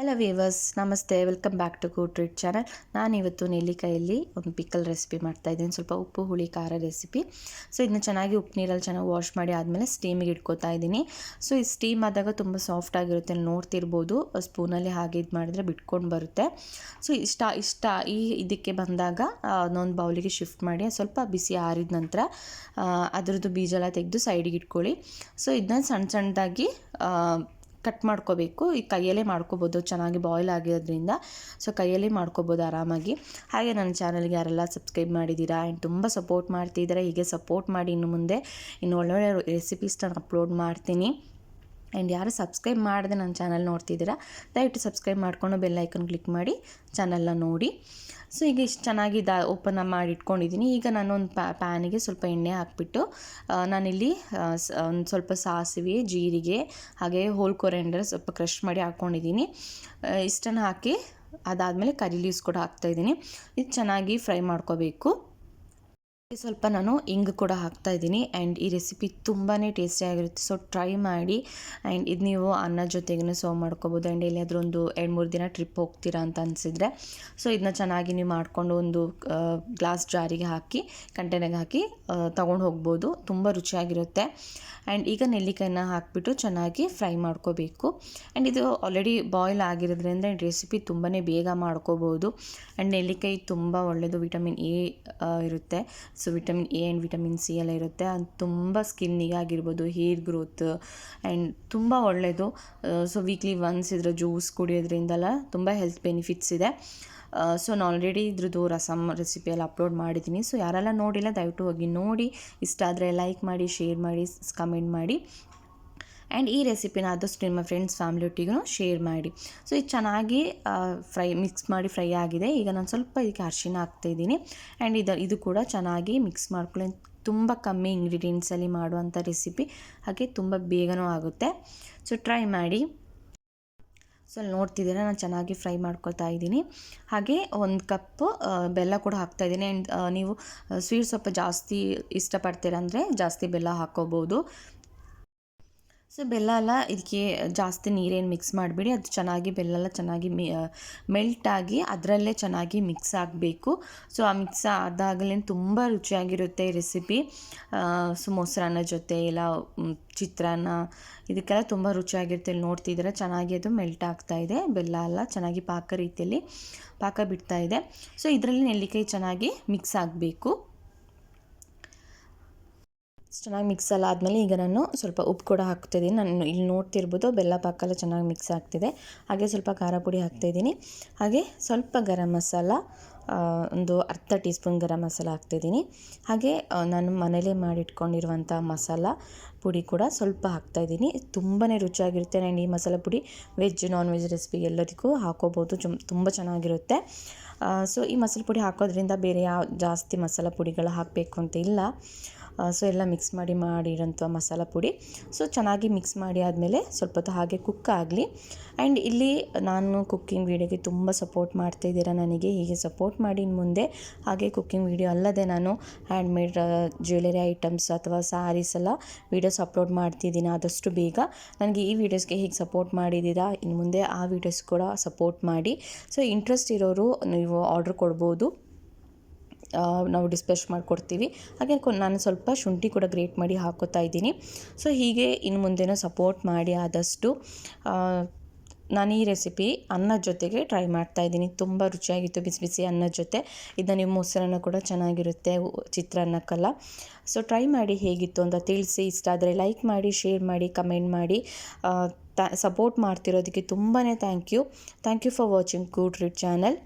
Hello viewers, ನಮಸ್ತೆ. Welcome back to good treat channel. ನಾನಿವತ್ತು ನೆಲ್ಲಿಕಾಯಲ್ಲಿ ಒಂದು ಪಿಕಲ್ ರೆಸಿಪಿ ಮಾಡ್ತಾಯಿದ್ದೀನಿ. ಸ್ವಲ್ಪ ಉಪ್ಪು ಹುಳಿ ಖಾರ ರೆಸಿಪಿ. ಸೊ ಇದನ್ನ ಚೆನ್ನಾಗಿ ಉಪ್ಪು ನೀರಲ್ಲಿ ಚೆನ್ನಾಗಿ ವಾಶ್ ಮಾಡಿ ಆದಮೇಲೆ ಸ್ಟೀಮಿಗೆ ಇಟ್ಕೋತಾ ಇದ್ದೀನಿ. ಸೊ ಈ ಸ್ಟೀಮ್ ಆದಾಗ ತುಂಬ ಸಾಫ್ಟ್ ಆಗಿರುತ್ತೆ, ನೋಡ್ತಿರ್ಬೋದು. ಸ್ಪೂನಲ್ಲಿ ಹಾಗೆ ಇದು ಮಾಡಿದ್ರೆ ಬಿಟ್ಕೊಂಡು ಬರುತ್ತೆ. ಸೊ ಇಷ್ಟ ಇದಕ್ಕೆ ಬಂದಾಗ ಇನ್ನೊಂದು ಬೌಲಿಗೆ ಶಿಫ್ಟ್ ಮಾಡಿ ಸ್ವಲ್ಪ ಬಿಸಿ ಆರಿದ ನಂತರ ಅದರದ್ದು ಬೀಜ ಎಲ್ಲ ತೆಗೆದು ಸೈಡಿಗೆ ಇಟ್ಕೊಳ್ಳಿ. ಸೊ ಇದನ್ನ ಸಣ್ಣದಾಗಿ ಕಟ್ ಮಾಡ್ಕೋಬೇಕು. ಈ ಕೈಯಲ್ಲೇ ಮಾಡ್ಕೋಬೋದು, ಚೆನ್ನಾಗಿ ಬಾಯ್ಲ್ ಆಗಿರೋದ್ರಿಂದ. ಸೊ ಕೈಯಲ್ಲೇ ಮಾಡ್ಕೋಬೋದು ಆರಾಮಾಗಿ. ಹಾಗೆ ನನ್ನ ಚಾನಲ್ಗೆ ಯಾರೆಲ್ಲ ಸಬ್ಸ್ಕ್ರೈಬ್ ಮಾಡಿದ್ದೀರಾ ಆ್ಯಂಡ್ ತುಂಬ ಸಪೋರ್ಟ್ ಮಾಡ್ತಿದ್ದೀರಾ, ಹೀಗೆ ಸಪೋರ್ಟ್ ಮಾಡಿ. ಇನ್ನು ಮುಂದೆ ಒಳ್ಳೊಳ್ಳೆ ರೆಸಿಪೀಸ್ ನಾನು ಅಪ್ಲೋಡ್ ಮಾಡ್ತೀನಿ. ಆ್ಯಂಡ್ ಯಾರು ಸಬ್ಸ್ಕ್ರೈಬ್ ಮಾಡದೆ ನನ್ನ ಚಾನಲ್ ನೋಡ್ತಿದ್ದೀರಾ, ದಯವಿಟ್ಟು ಸಬ್ಸ್ಕ್ರೈಬ್ ಮಾಡಿಕೊಂಡು ಬೆಲ್ ಐಕನ್ ಕ್ಲಿಕ್ ಮಾಡಿ ಚಾನಲ್ನ ನೋಡಿ. ಸೊ ಈಗ ಇಷ್ಟು ಚೆನ್ನಾಗಿ ಓಪನ್ ಮಾಡಿ ಇಟ್ಕೊಂಡಿದ್ದೀನಿ. ಈಗ ನಾನೊಂದು ಪ್ಯಾನಿಗೆ ಸ್ವಲ್ಪ ಎಣ್ಣೆ ಹಾಕ್ಬಿಟ್ಟು ನಾನಿಲ್ಲಿ ಒಂದು ಸ್ವಲ್ಪ ಸಾಸಿವೆ, ಜೀರಿಗೆ, ಹಾಗೆ ಹೋಲ್ ಕೊರೆಂಡರ್ ಸ್ವಲ್ಪ ಕ್ರಷ್ ಮಾಡಿ ಹಾಕ್ಕೊಂಡಿದ್ದೀನಿ. ಇಷ್ಟನ್ನು ಹಾಕಿ ಅದಾದಮೇಲೆ ಕರಿ ಲೀವ್ಸ್ ಕೂಡ ಹಾಕ್ತಾಯಿದ್ದೀನಿ. ಇದು ಚೆನ್ನಾಗಿ ಫ್ರೈ ಮಾಡ್ಕೋಬೇಕು. ಸ್ವಲ್ಪ ನಾನು ಇಂಗು ಕೂಡ ಹಾಕ್ತಾಯಿದ್ದೀನಿ. ಆ್ಯಂಡ್ ಈ ರೆಸಿಪಿ ತುಂಬಾ ಟೇಸ್ಟಿಯಾಗಿರುತ್ತೆ. ಸೊ ಟ್ರೈ ಮಾಡಿ. ಆ್ಯಂಡ್ ಇದು ನೀವು ಅನ್ನದ ಜೊತೆಗೂ ಸರ್ವ್ ಮಾಡ್ಕೋಬೋದು. ಆ್ಯಂಡ್ ಎಲ್ಲಿಯಾದರೂ ಒಂದು 2-3 ದಿನ ಟ್ರಿಪ್ ಹೋಗ್ತೀರಾ ಅಂತ ಅನಿಸಿದರೆ ಸೊ ಇದನ್ನ ಚೆನ್ನಾಗಿ ನೀವು ಮಾಡಿಕೊಂಡು ಒಂದು ಗ್ಲಾಸ್ ಜಾರಿಗೆ ಹಾಕಿ, ಕಂಟೈನರ್ಗೆ ಹಾಕಿ ತೊಗೊಂಡು ಹೋಗ್ಬೋದು. ತುಂಬ ರುಚಿಯಾಗಿರುತ್ತೆ. ಆ್ಯಂಡ್ ಈಗ ನೆಲ್ಲಿಕಾಯಿನ ಹಾಕಿಬಿಟ್ಟು ಚೆನ್ನಾಗಿ ಫ್ರೈ ಮಾಡ್ಕೋಬೇಕು. ಆ್ಯಂಡ್ ಇದು ಆಲ್ರೆಡಿ ಬಾಯ್ಲ್ ಆಗಿರೋದ್ರಿಂದ ಈ ರೆಸಿಪಿ ತುಂಬಾ ಬೇಗ ಮಾಡ್ಕೋಬೋದು. ಆ್ಯಂಡ್ ನೆಲ್ಲಿಕಾಯಿ ತುಂಬ ಒಳ್ಳೆಯದು, ವಿಟಮಿನ್ ಎ ಇರುತ್ತೆ. So vitamin A and vitamin C ಎಲ್ಲ ಇರುತ್ತೆ. ಅದು ತುಂಬ ಸ್ಕಿನ್ನಿಗೆ ಆಗಿರ್ಬೋದು, ಹೇರ್ ಗ್ರೋತ್ ಆ್ಯಂಡ್ ತುಂಬ ಒಳ್ಳೆಯದು. ಸೊ ವೀಕ್ಲಿ ಒನ್ಸ್ ಇದರ ಜ್ಯೂಸ್ ಕುಡಿಯೋದ್ರಿಂದಲ್ಲ ತುಂಬ ಹೆಲ್ತ್ ಬೆನಿಫಿಟ್ಸ್ ಇದೆ. ಸೊ ನಾನು ಆಲ್ರೆಡಿ ಇದ್ರದ್ದು ರಸಮ್ ರೆಸಿಪಿ ಎಲ್ಲ ಅಪ್ಲೋಡ್ ಮಾಡಿದ್ದೀನಿ. ಸೊ ಯಾರೆಲ್ಲ ನೋಡಿಲ್ಲ ದಯವಿಟ್ಟು ಹೋಗಿ ನೋಡಿ. ಇಷ್ಟ ಆದರೆ ಲೈಕ್ ಮಾಡಿ, ಶೇರ್ ಮಾಡಿ, ಕಮೆಂಟ್ ಮಾಡಿ. ಆ್ಯಂಡ್ ಈ ರೆಸಿಪಿನ ಆದಷ್ಟು ನಿಮ್ಮ ಫ್ರೆಂಡ್ಸ್ ಫ್ಯಾಮಿಲಿಯೊಟ್ಟಿಗೂ ಶೇರ್ ಮಾಡಿ. ಸೊ ಇದು ಚೆನ್ನಾಗಿ ಮಿಕ್ಸ್ ಮಾಡಿ ಫ್ರೈ ಆಗಿದೆ. ಈಗ ನಾನು ಸ್ವಲ್ಪ ಇದಕ್ಕೆ ಅರಿಶಿನ ಹಾಕ್ತಾಯಿದ್ದೀನಿ. ಆ್ಯಂಡ್ ಇದು ಕೂಡ ಚೆನ್ನಾಗಿ ಮಿಕ್ಸ್ ಮಾಡ್ಕೊಳ್ಳಿ. ತುಂಬ ಕಮ್ಮಿ ಇಂಗ್ರೀಡಿಯೆಂಟ್ಸಲ್ಲಿ ಮಾಡುವಂಥ ರೆಸಿಪಿ, ಹಾಗೆ ತುಂಬ ಬೇಗನೂ ಆಗುತ್ತೆ. ಸೊ ಟ್ರೈ ಮಾಡಿ. ಸೊ ಅಲ್ಲಿ ನೋಡ್ತಿದ್ದೀರಾ ನಾನು ಚೆನ್ನಾಗಿ ಫ್ರೈ ಮಾಡ್ಕೊತಾ ಇದ್ದೀನಿ. ಹಾಗೆ 1 ಕಪ್ ಬೆಲ್ಲ ಕೂಡ ಹಾಕ್ತಾಯಿದ್ದೀನಿ. ಆ್ಯಂಡ್ ನೀವು ಸ್ವೀಟ್ ಸ್ವಲ್ಪ ಜಾಸ್ತಿ ಇಷ್ಟಪಡ್ತೀರ ಅಂದರೆ ಜಾಸ್ತಿ ಬೆಲ್ಲ ಹಾಕ್ಕೋಬೋದು. ಸೊ ಬೆಲ್ಲ ಎಲ್ಲ ಇದಕ್ಕೆ ಜಾಸ್ತಿ ನೀರೇನು ಮಿಕ್ಸ್ ಮಾಡಿಬಿಡಿ. ಅದು ಚೆನ್ನಾಗಿ ಬೆಲ್ಲ ಎಲ್ಲ ಚೆನ್ನಾಗಿ ಮೆಲ್ಟಾಗಿ ಅದರಲ್ಲೇ ಚೆನ್ನಾಗಿ ಮಿಕ್ಸ್ ಆಗಬೇಕು. ಸೊ ಆ ಮಿಕ್ಸ್ ಆದಾಗಲೇ ತುಂಬ ರುಚಿಯಾಗಿರುತ್ತೆ ಈ ರೆಸಿಪಿ. ಸೊ ಮೊಸರನ್ನ ಜೊತೆ ಇಲ್ಲ ಚಿತ್ರಾನ್ನ ಇದಕ್ಕೆಲ್ಲ ತುಂಬ ರುಚಿಯಾಗಿರುತ್ತೆ. ಇಲ್ಲಿ ನೋಡ್ತಿದ್ದೀರಾ ಚೆನ್ನಾಗಿ ಅದು ಮೆಲ್ಟ್ ಆಗ್ತಾಯಿದೆ. ಬೆಲ್ಲ ಎಲ್ಲ ಚೆನ್ನಾಗಿ ಪಾಕ ಬಿಡ್ತಾ ಇದೆ. ಸೊ ಇದರಲ್ಲಿ ನೆಲ್ಲಿಕಾಯಿ ಚೆನ್ನಾಗಿ ಮಿಕ್ಸ್ ಆಗಬೇಕು. ಚೆನ್ನಾಗಿ ಮಿಕ್ಸ್ ಎಲ್ಲ ಆದಮೇಲೆ ಈಗ ನಾನು ಸ್ವಲ್ಪ ಉಪ್ಪು ಕೂಡ ಹಾಕ್ತಾಯಿದ್ದೀನಿ. ನಾನು ಇಲ್ಲಿ ನೋಡ್ತಿರ್ಬೋದು ಬೆಲ್ಲ ಪಾಕೆಲ್ಲ ಚೆನ್ನಾಗಿ ಮಿಕ್ಸ್ ಆಗ್ತಿದೆ. ಹಾಗೆ ಸ್ವಲ್ಪ ಖಾರ ಪುಡಿ ಹಾಕ್ತಾಯಿದ್ದೀನಿ. ಹಾಗೆ ಸ್ವಲ್ಪ ಗರಂ ಮಸಾಲ, ಒಂದು ಅರ್ಧ ಟೀ ಸ್ಪೂನ್ ಗರಂ ಮಸಾಲ ಹಾಕ್ತಾಯಿದ್ದೀನಿ. ಹಾಗೆ ನಾನು ಮನೇಲೇ ಮಾಡಿಟ್ಕೊಂಡಿರುವಂಥ ಮಸಾಲ ಪುಡಿ ಕೂಡ ಸ್ವಲ್ಪ ಹಾಕ್ತಾಯಿದ್ದೀನಿ. ತುಂಬಾ ರುಚಿಯಾಗಿರುತ್ತೆ. ಆ್ಯಂಡ್ ಈ ಮಸಾಲ ಪುಡಿ ವೆಜ್ ನಾನ್ ವೆಜ್ ರೆಸಿಪಿ ಎಲ್ಲದಕ್ಕೂ ಹಾಕೋಬೋದು, ತುಂಬ ಚೆನ್ನಾಗಿರುತ್ತೆ. ಸೊ ಈ ಮಸಾಲೆ ಪುಡಿ ಹಾಕೋದ್ರಿಂದ ಬೇರೆ ಜಾಸ್ತಿ ಮಸಾಲ ಪುಡಿಗಳು ಹಾಕಬೇಕು ಅಂತ ಇಲ್ಲ. ಸೊ ಎಲ್ಲ ಮಿಕ್ಸ್ ಮಾಡಿರೋಂಥ ಮಸಾಲ ಪುಡಿ. ಸೊ ಚೆನ್ನಾಗಿ ಮಿಕ್ಸ್ ಮಾಡಿ ಆದಮೇಲೆ ಸ್ವಲ್ಪ ಹೊತ್ತು ಹಾಗೆ ಕುಕ್ ಆಗಲಿ. ಆ್ಯಂಡ್ ಇಲ್ಲಿ ನಾನು ಕುಕ್ಕಿಂಗ್ ವೀಡಿಯೋಗೆ ತುಂಬ ಸಪೋರ್ಟ್ ಮಾಡ್ತಾಯಿದ್ದೀರಾ ನನಗೆ. ಹೀಗೆ ಸಪೋರ್ಟ್ ಮಾಡಿ ಇನ್ನು ಮುಂದೆ. ಹಾಗೆ ಕುಕ್ಕಿಂಗ್ ವೀಡಿಯೋ ಅಲ್ಲದೆ ನಾನು ಹ್ಯಾಂಡ್ಮೇಡ್ ಜ್ಯುವೆಲರಿ ಐಟಮ್ಸ್ ಅಥವಾ ಸ್ಯಾರೀಸ್ ಎಲ್ಲ ವೀಡಿಯೋಸ್ ಅಪ್ಲೋಡ್ ಮಾಡ್ತಿದ್ದೀನಿ ಆದಷ್ಟು ಬೇಗ. ನನಗೆ ಈ ವೀಡಿಯೋಸ್ಗೆ ಹೀಗೆ ಸಪೋರ್ಟ್ ಮಾಡಿದ್ದೀರಾ, ಇನ್ನು ಮುಂದೆ ಆ ವೀಡಿಯೋಸ್ ಕೂಡ ಸಪೋರ್ಟ್ ಮಾಡಿ. ಸೊ ಇಂಟ್ರೆಸ್ಟ್ ಇರೋರು ನೀವು ಆರ್ಡ್ರ್ ಕೊಡ್ಬೋದು, ನಾವು ಡಿಸ್ಪ್ಯಾಚ್ ಮಾಡಿಕೊಡ್ತೀವಿ. ಹಾಗೆ ನಾನು ಸ್ವಲ್ಪ ಶುಂಠಿ ಕೂಡ ಗ್ರೇಟ್ ಮಾಡಿ ಹಾಕೋತಾ ಇದ್ದೀನಿ. ಸೊ ಹೀಗೆ ಇನ್ನು ಮುಂದೆನೂ ಸಪೋರ್ಟ್ ಮಾಡಿ ಆದಷ್ಟು. ನಾನು ಈ ರೆಸಿಪಿ ಅನ್ನದ ಜೊತೆಗೆ ಟ್ರೈ ಮಾಡ್ತಾಯಿದ್ದೀನಿ. ತುಂಬ ರುಚಿಯಾಗಿತ್ತು ಬಿಸಿ ಬಿಸಿ ಅನ್ನದ ಜೊತೆ. ಇದನ್ನು ನೀವು ಮೊಸರನ್ನ ಕೂಡ ಚೆನ್ನಾಗಿರುತ್ತೆ, ಚಿತ್ರಾನ್ನಕ್ಕೆಲ್ಲ. ಸೊ ಟ್ರೈ ಮಾಡಿ ಹೇಗಿತ್ತು ಅಂತ ತಿಳಿಸಿ. ಇಷ್ಟ ಆದರೆ ಲೈಕ್ ಮಾಡಿ, ಶೇರ್ ಮಾಡಿ, ಕಮೆಂಟ್ ಮಾಡಿ. ಸಪೋರ್ಟ್ ಮಾಡ್ತಿರೋದಕ್ಕೆ ತುಂಬಾ thank you for watching good treat channel.